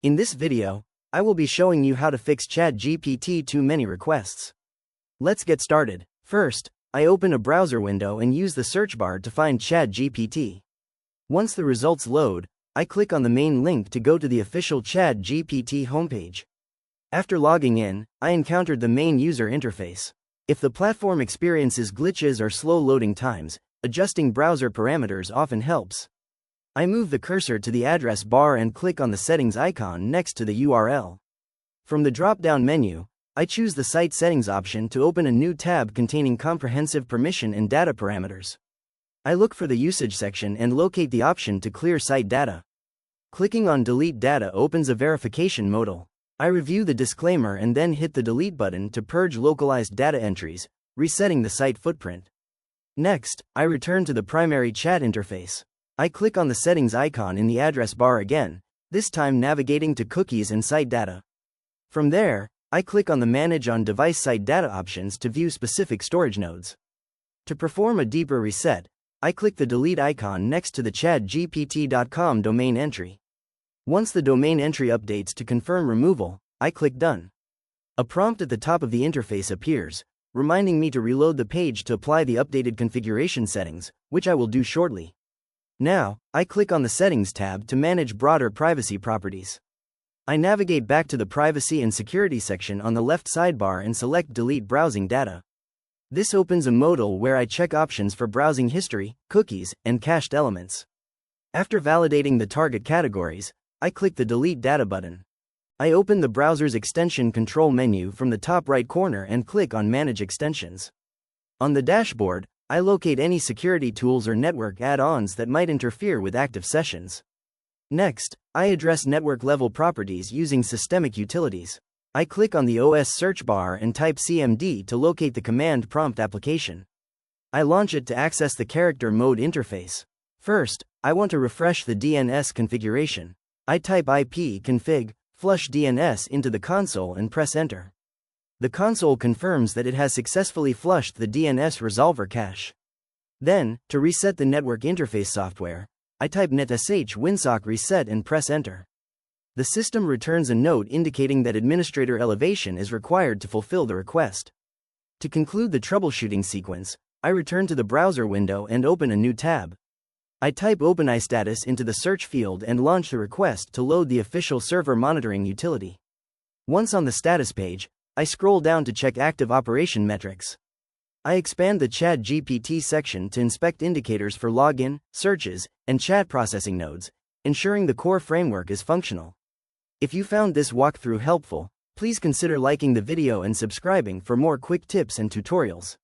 In this video, I will be showing you how to fix ChatGPT too many requests. Let's get started. First, I open a browser window and use the search bar to find ChatGPT. Once the results load, I click on the main link to go to the official ChatGPT homepage. After logging in, I encountered the main user interface. If the platform experiences glitches or slow loading times, adjusting browser parameters often helps. I move the cursor to the address bar and click on the settings icon next to the URL. From the drop-down menu, I choose the Site Settings option to open a new tab containing comprehensive permission and data parameters. I look for the usage section and locate the option to clear site data. Clicking on Delete Data opens a verification modal. I review the disclaimer and then hit the Delete button to purge localized data entries, resetting the site footprint. Next, I return to the primary chat interface. I click on the settings icon in the address bar again, this time navigating to cookies and site data. From there, I click on the Manage on Device Site Data options to view specific storage nodes. To perform a deeper reset, I click the delete icon next to the chatgpt.com domain entry. Once the domain entry updates to confirm removal, I click Done. A prompt at the top of the interface appears, reminding me to reload the page to apply the updated configuration settings, which I will do shortly. Now, I click on the Settings tab to manage broader privacy properties. I navigate back to the Privacy and Security section on the left sidebar and select Delete Browsing Data. This opens a modal where I check options for browsing history, cookies, and cached elements. After validating the target categories, I click the Delete Data button. I open the browser's extension control menu from the top right corner and click on Manage Extensions. On the dashboard, I locate any security tools or network add-ons that might interfere with active sessions. Next, I address network-level properties using systemic utilities. I click on the OS search bar and type CMD to locate the command prompt application. I launch it to access the character mode interface. First, I want to refresh the DNS configuration. I type ipconfig flush DNS into the console and press Enter. The console confirms that it has successfully flushed the DNS resolver cache. Then, to reset the network interface software, I type netsh winsock reset and press Enter. The system returns a note indicating that administrator elevation is required to fulfill the request. To conclude the troubleshooting sequence, I return to the browser window and open a new tab. I type OpenIStatus into the search field and launch the request to load the official server monitoring utility. Once on the status page, I scroll down to check active operation metrics. I expand the ChatGPT section to inspect indicators for login, searches, and chat processing nodes, ensuring the core framework is functional. If you found this walkthrough helpful, please consider liking the video and subscribing for more quick tips and tutorials.